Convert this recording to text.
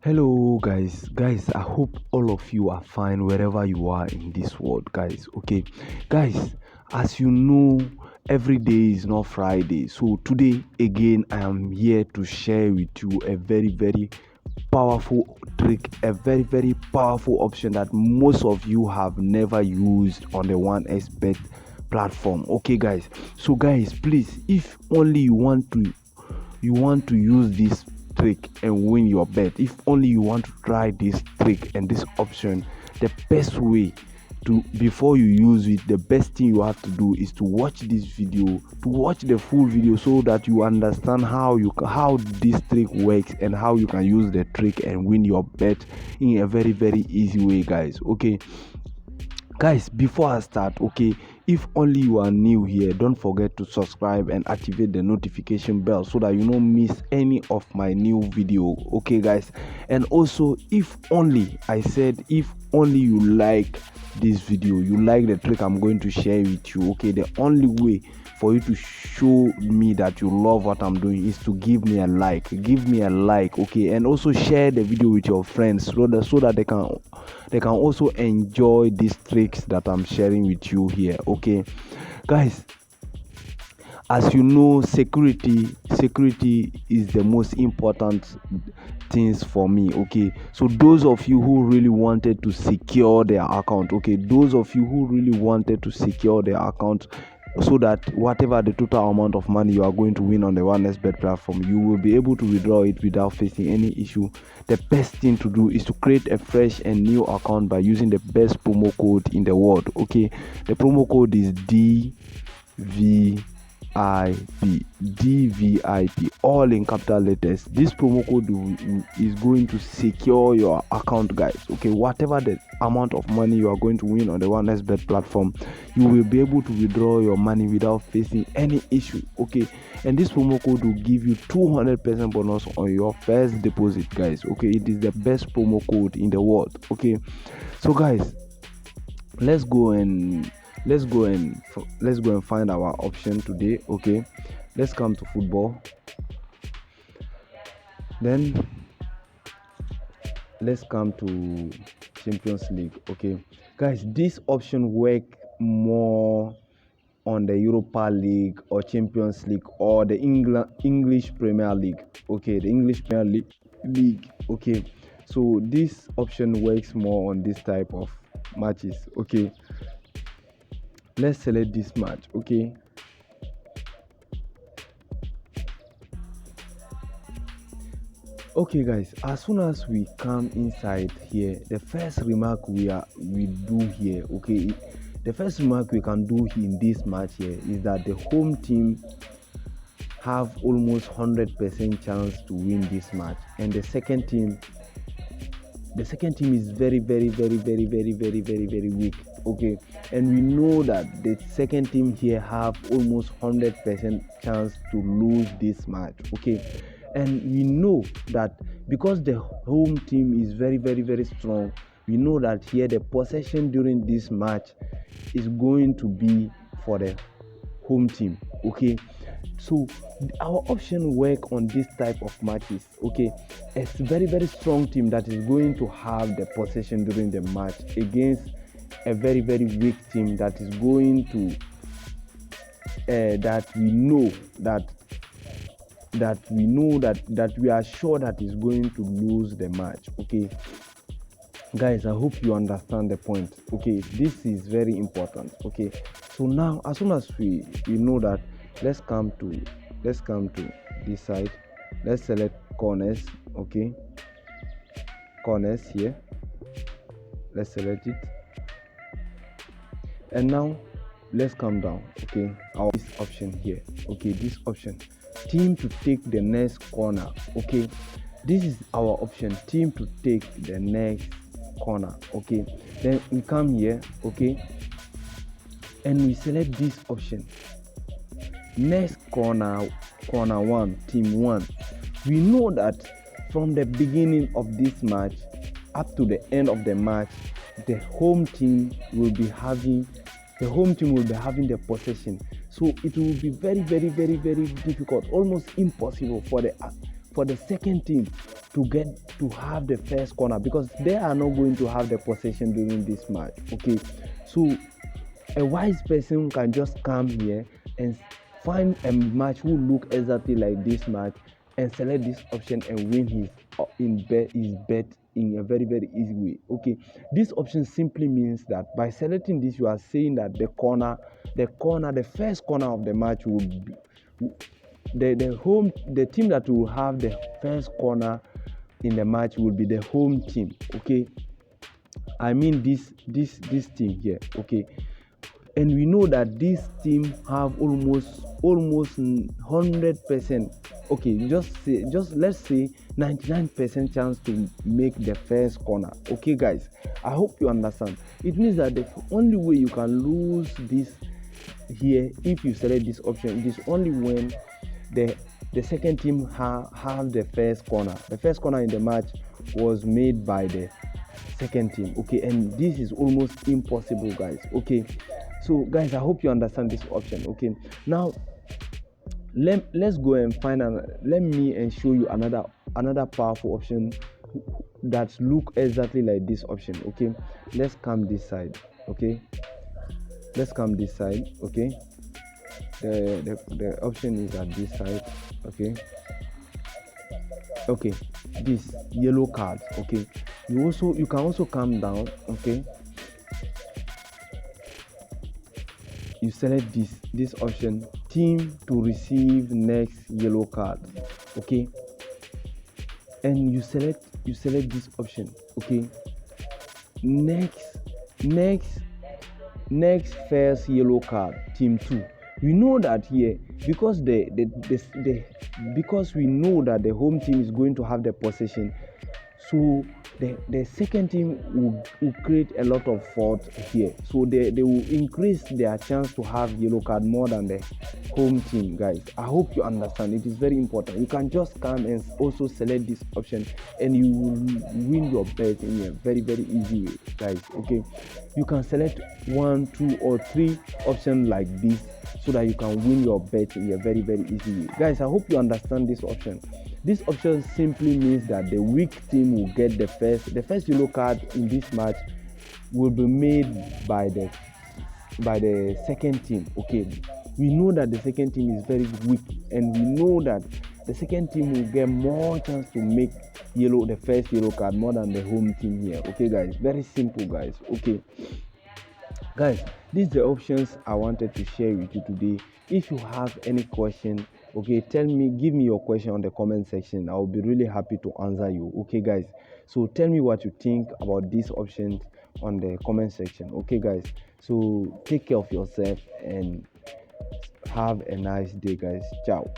Hello guys, I hope all of you are fine wherever you are in this world, guys. Okay, guys, as you know, every day is not Friday, so today again I am here to share with you a very powerful trick, a very powerful option that most of you have never used on the one expert platform. Okay, guys, so guys, please, if only you want to use this trick and win your bet, if only you want to try this trick and this option, the best way to, before you use it, the best thing you have to do is to watch this video, to watch the full video, so that you understand how this trick works and how you can use the trick and win your bet in a very easy way, guys. Okay, guys, before I start, okay, if only you are new here, don't forget to subscribe and activate the notification bell so that you don't miss any of my new video. Okay, guys, and also, if only you like this video, you like the trick I'm going to share with you, okay, the only way for you to show me that you love what I'm doing is to give me a like, okay, and also share the video with your friends so that they can also enjoy these tricks that I'm sharing with you here. Okay, guys, as you know, security is the most important things for me. Okay, so those of you who really wanted to secure their account, so that whatever the total amount of money you are going to win on the OneXBet platform, you will be able to withdraw it without facing any issue. The best thing to do is to create a fresh and new account by using the best promo code in the world. Okay, the promo code is DVIP, all in capital letters. This promo code is going to secure your account, guys. Okay, whatever the amount of money you are going to win on the OneXBet platform, you will be able to withdraw your money without facing any issue. Okay, and this promo code will give you 200% bonus on your first deposit, guys. Okay, it is the best promo code in the world. Okay, so guys, let's go and find our option today. Okay, let's come to football, then let's come to Champions League. Okay, guys, this option work more on the Europa League or Champions League or the English Premier League. Okay, the English Premier League. Okay, so this option works more on this type of matches. Okay, let's select this match. Okay, guys, as soon as we come inside here, the first remark we do here, okay, the first remark we can do in this match here is that the home team have almost 100% chance to win this match, and the second team is very weak. Okay, and we know that the second team here have almost 100% chance to lose this match. Okay, and we know that because the home team is very strong, we know that here the possession during this match is going to be for the home team. Okay, so our option work on this type of matches. Okay, it's very strong team that is going to have the possession during the match against a very weak team that is going to that we are sure that is going to lose the match. Okay, guys, I hope you understand the point. Okay, this is very important. Okay, so now as soon as we know that, let's come to this side. Let's select corners. Okay, corners here, let's select it, and now let's come down. Okay, this option here. Okay, this option, team to take the next corner. Okay, this is our option, team to take the next corner. Okay, then we come here. Okay, and we select this option, next corner one, team one. We know that from the beginning of this match up to the end of the match, the home team will be having the possession. So it will be very difficult, almost impossible for the second team to get to have the first corner, because they are not going to have the possession during this match. Okay, so a wise person can just come here and find a match who look exactly like this match and select this option and win his bet in a very, very easy way. Okay, this option simply means that by selecting this, you are saying that the first corner of the match will be the team that will have the first corner in the match will be the home team. Okay, I mean this team here. Okay, and we know that this team have almost 100%. Okay, let's say 99% chance to make the first corner. Okay, guys, I hope you understand. It means that the only way you can lose this here, if you select this option, it is only when the second team have the first corner. The first corner in the match was made by the second team. Okay, and this is almost impossible, guys. Okay, so guys, I hope you understand this option. Okay, now let's go and let me and show you another powerful option that look exactly like this option. Okay, let's come this side. Okay, okay, the option is at this side. Okay, this yellow card. Okay, you can also come down. Okay, you select this option, team to receive next yellow card. Okay, and you select this option. Okay, next first yellow card, team 2. We know that here, because because we know that the home team is going to have the possession, so the second team will create a lot of fault here, so they will increase their chance to have yellow card more than the home team. Guys, I hope you understand. It is very important. You can just come and also select this option and you will win your bet in a very, very easy way, guys. Okay, you can select 1, 2 or 3 options like this so that you can win your bet in a very, very easy way. Guys, I hope you understand this option. This option simply means that the weak team will get the first yellow card in this match will be made by the second team. Okay, we know that the second team is very weak, and we know that the second team will get more chance to make the first yellow card more than the home team here. Okay, guys, very simple, guys. Okay, guys, these are the options I wanted to share with you today. If you have any question, okay, give me your question on the comment section. I will be really happy to answer you. Okay, guys, so tell me what you think about these options on the comment section. Okay, guys, so take care of yourself and have a nice day, guys. Ciao.